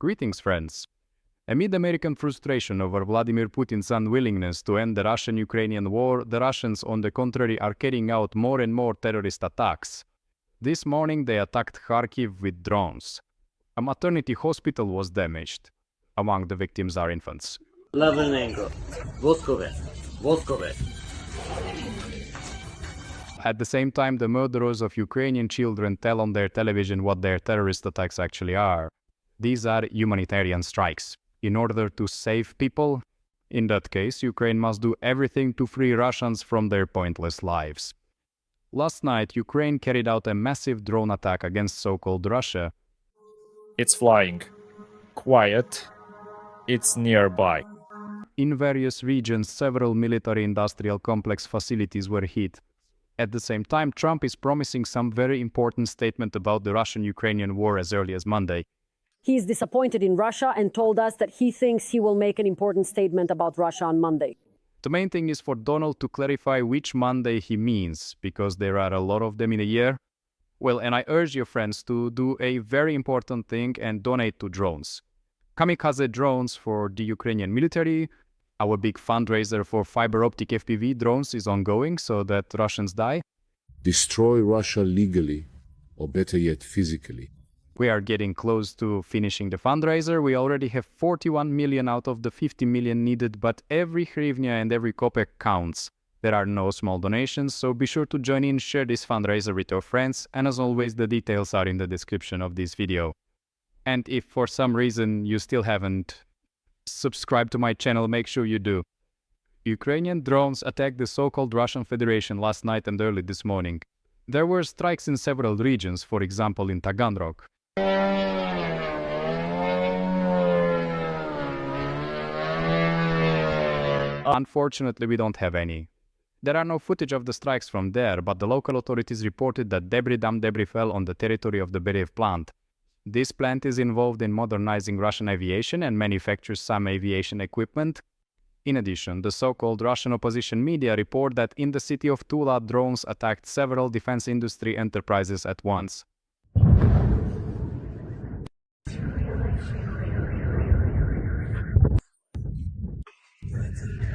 Greetings, friends. Amid American frustration over Vladimir Putin's unwillingness to end the Russian-Ukrainian war, the Russians, on the contrary, are carrying out more and more terrorist attacks. This morning they attacked Kharkiv with drones. A maternity hospital was damaged. Among the victims are infants. At the same time, the murderers of Ukrainian children tell on their television what their terrorist attacks actually are. These are humanitarian strikes. In order to save people, in that case, Ukraine must do everything to free Russians from their pointless lives. Last night, Ukraine carried out a massive drone attack against so-called Russia. It's flying. Quiet. It's nearby. In various regions, several military-industrial complex facilities were hit. At the same time, Trump is promising some very important statement about the Russian-Ukrainian war as early as Monday. He is disappointed in Russia and told us that he thinks he will make an important statement about Russia on Monday. The main thing is for Donald to clarify which Monday he means, because there are a lot of them in a year. Well, and I urge your friends to do a very important thing and donate to drones. Kamikaze drones for the Ukrainian military. Our big fundraiser for fiber optic FPV drones is ongoing so that Russians die. Destroy Russia legally, or better yet, physically. We are getting close to finishing the fundraiser. We already have 41 million out of the 50 million needed, but every hryvnia and every kopeck counts. There are no small donations, so be sure to join in, share this fundraiser with your friends, and as always, the details are in the description of this video. And if for some reason you still haven't subscribed to my channel, make sure you do. Ukrainian drones attacked the so-called Russian Federation last night and early this morning. There were strikes in several regions, for example in Taganrog. Unfortunately, we don't have any. There are no footage of the strikes from there, but the local authorities reported that debris fell on the territory of the Beriev plant. This plant is involved in modernizing Russian aviation and manufactures some aviation equipment. In addition, the so-called Russian opposition media report that in the city of Tula, drones attacked several defense industry enterprises at once.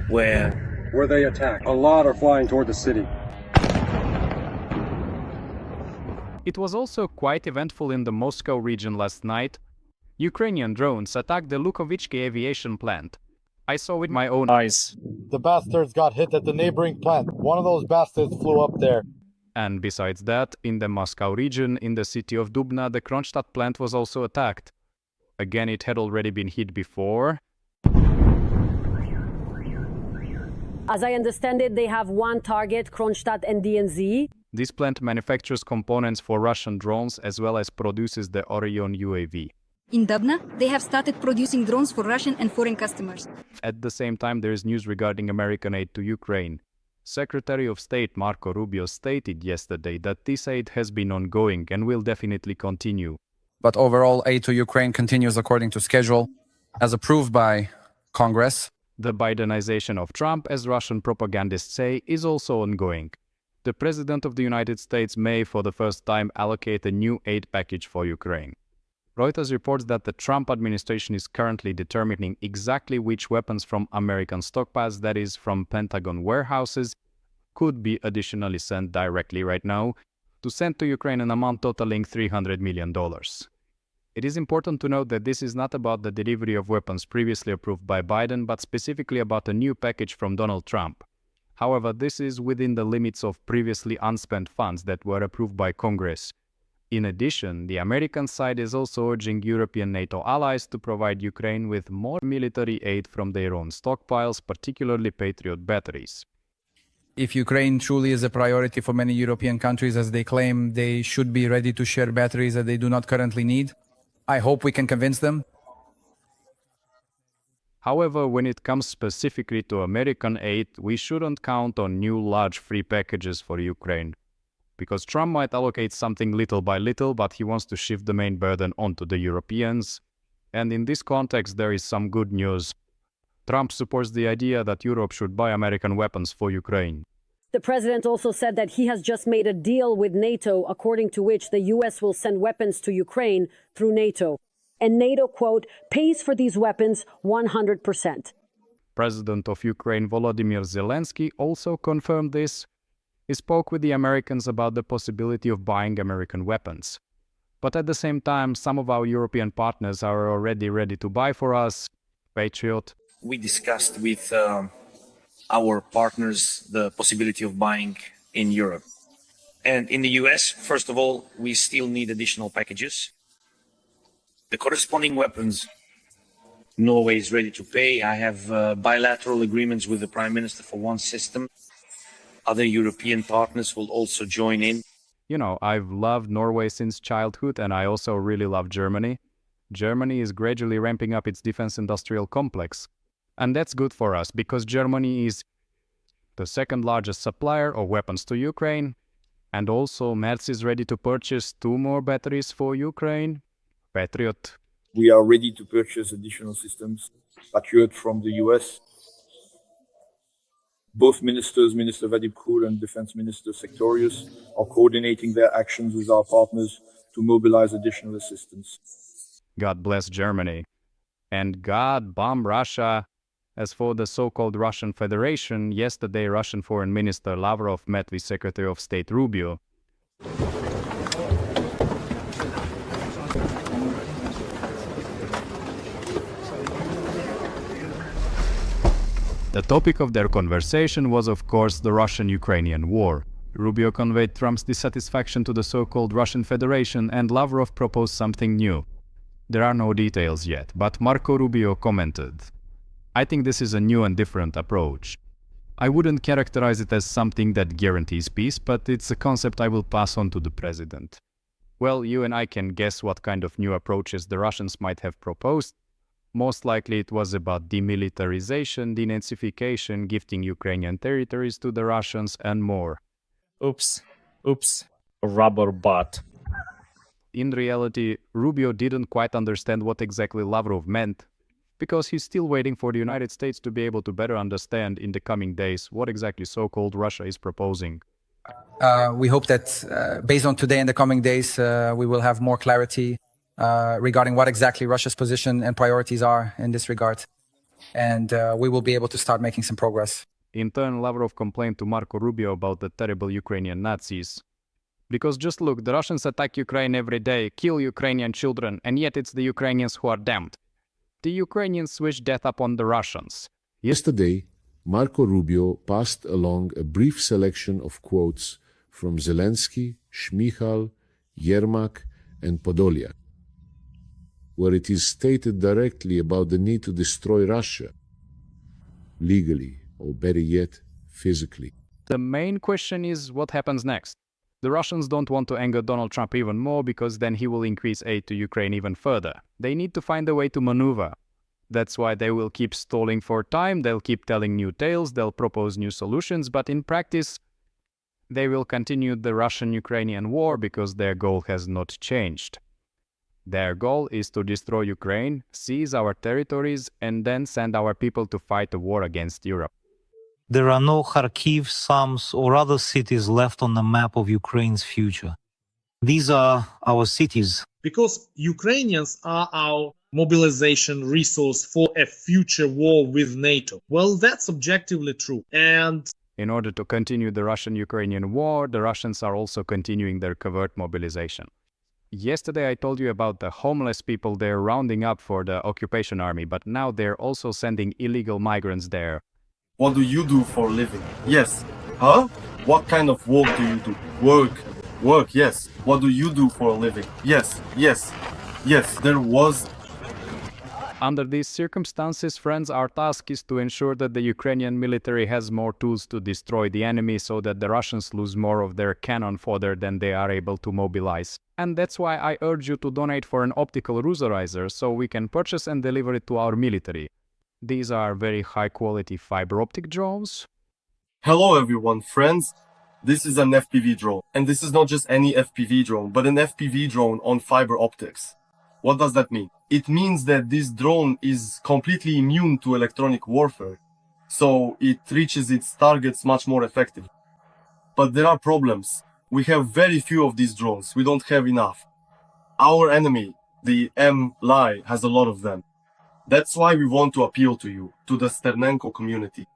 Where they attack. A lot are flying toward the city. It was also quite eventful in the Moscow region last night. Ukrainian drones attacked the Lukovitsky aviation plant. I saw with my own eyes. The bastards got hit at the neighboring plant. One of those bastards flew up there. And besides that, in the Moscow region, in the city of Dubna, the Kronstadt plant was also attacked. Again, it had already been hit before. As I understand it, they have one target, Kronstadt and DNZ. This plant manufactures components for Russian drones as well as produces the Orion UAV. In Dubna, they have started producing drones for Russian and foreign customers. At the same time, there is news regarding American aid to Ukraine. Secretary of State Marco Rubio stated yesterday that this aid has been ongoing and will definitely continue. But overall, aid to Ukraine continues according to schedule, as approved by Congress. The Bidenization of Trump, as Russian propagandists say, is also ongoing. The President of the United States may, for the first time, allocate a new aid package for Ukraine. Reuters reports that the Trump administration is currently determining exactly which weapons from American stockpiles, that is, from Pentagon warehouses, could be additionally sent directly right now to send to Ukraine an amount totaling $300 million. It is important to note that this is not about the delivery of weapons previously approved by Biden, but specifically about a new package from Donald Trump. However, this is within the limits of previously unspent funds that were approved by Congress. In addition, the American side is also urging European NATO allies to provide Ukraine with more military aid from their own stockpiles, particularly Patriot batteries. If Ukraine truly is a priority for many European countries, as they claim, they should be ready to share batteries that they do not currently need. I hope we can convince them. However, when it comes specifically to American aid, we shouldn't count on new large free packages for Ukraine. Because Trump might allocate something little by little, but he wants to shift the main burden onto the Europeans. And in this context, there is some good news. Trump supports the idea that Europe should buy American weapons for Ukraine. The president also said that he has just made a deal with NATO, according to which the US will send weapons to Ukraine through NATO. and NATO, quote, pays for these weapons 100%. President of Ukraine Volodymyr Zelensky also confirmed this. He spoke with the Americans about the possibility of buying American weapons. But at the same time, some of our European partners are already ready to buy for us Patriot. We discussed with our partners the possibility of buying in Europe. And in the US, first of all, we still need additional packages. The corresponding weapons, Norway is ready to pay. I have bilateral agreements with the Prime Minister for one system. Other European partners will also join in. You know, I've loved Norway since childhood, and I also really love Germany. Germany is gradually ramping up its defense industrial complex. And that's good for us, because Germany is the second largest supplier of weapons to Ukraine. And also, Merz is ready to purchase 2 more batteries for Ukraine. Patriot. We are ready to purchase additional systems, Patriot from the US. Both ministers, Minister Vadim Kur and Defense Minister Sectorius, are coordinating their actions with our partners to mobilize additional assistance. God bless Germany. And God bomb Russia. As for the so-called Russian Federation, yesterday Russian Foreign Minister Lavrov met with Secretary of State Rubio. The topic of their conversation was, of course, the Russian-Ukrainian war. Rubio conveyed Trump's dissatisfaction to the so-called Russian Federation, and Lavrov proposed something new. There are no details yet, but Marco Rubio commented, "I think this is a new and different approach. I wouldn't characterize it as something that guarantees peace, but it's a concept I will pass on to the president." Well, you and I can guess what kind of new approaches the Russians might have proposed. Most likely it was about demilitarization, denazification, gifting Ukrainian territories to the Russians, and more. Oops. Rubber butt. In reality, Rubio didn't quite understand what exactly Lavrov meant, because he's still waiting for the United States to be able to better understand in the coming days what exactly so-called Russia is proposing. We hope that based on today and the coming days, we will have more clarity regarding what exactly Russia's position and priorities are in this regard. And we will be able to start making some progress. In turn, Lavrov complained to Marco Rubio about the terrible Ukrainian Nazis. Because just look, the Russians attack Ukraine every day, kill Ukrainian children, and yet it's the Ukrainians who are damned. The Ukrainians wish death upon the Russians. Yesterday, Marco Rubio passed along a brief selection of quotes from Zelensky, Shmyhal, Yermak, and Podolyak, where it is stated directly about the need to destroy Russia, legally, or better yet, physically. The main question is what happens next. The Russians don't want to anger Donald Trump even more because then he will increase aid to Ukraine even further. They need to find a way to maneuver. That's why they will keep stalling for time, they'll keep telling new tales, they'll propose new solutions, but in practice, they will continue the Russian-Ukrainian war because their goal has not changed. Their goal is to destroy Ukraine, seize our territories, and then send our people to fight a war against Europe. There are no Kharkiv, Sams, or other cities left on the map of Ukraine's future. These are our cities. Because Ukrainians are our mobilization resource for a future war with NATO. Well, that's objectively true. And in order to continue the Russian-Ukrainian war, the Russians are also continuing their covert mobilization. Yesterday I told you about the homeless people they're rounding up for the occupation army, but now they're also sending illegal migrants there. What do you do for a living? Yes. Huh? What kind of work do you do? Work, yes. What do you do for a living? Yes. There was... Under these circumstances, friends, our task is to ensure that the Ukrainian military has more tools to destroy the enemy so that the Russians lose more of their cannon fodder than they are able to mobilize. And that's why I urge you to donate for an optical ruserizer so we can purchase and deliver it to our military. These are very high-quality fiber optic drones. Hello everyone, friends. This is an FPV drone. And this is not just any FPV drone, but an FPV drone on fiber optics. What does that mean? It means that this drone is completely immune to electronic warfare, so it reaches its targets much more effectively. But there are problems. We have very few of these drones. We don't have enough. Our enemy The M-Lie has a lot of them. That's why we want to appeal to you, to the Sternenko community.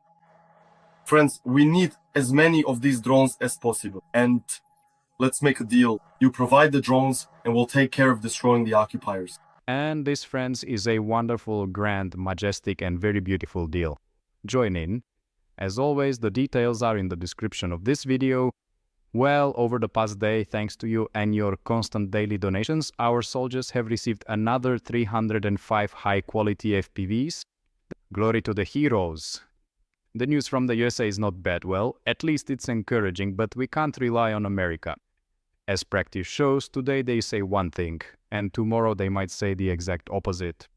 Friends, we need as many of these drones as possible. And let's make a deal. You provide the drones and we'll take care of destroying the occupiers. And this, friends, is a wonderful, grand, majestic and very beautiful deal. Join in. As always, the details are in the description of this video. Well, over the past day, thanks to you and your constant daily donations, our soldiers have received another 305 high-quality FPVs. Glory to the heroes! The news from the USA is not bad. Well, at least it's encouraging, but we can't rely on America. As practice shows, today they say one thing, and tomorrow they might say the exact opposite.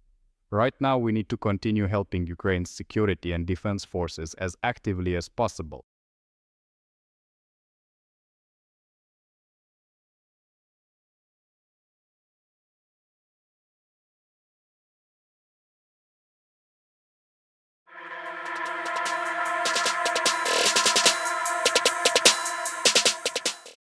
Right now, we need to continue helping Ukraine's security and defense forces as actively as possible.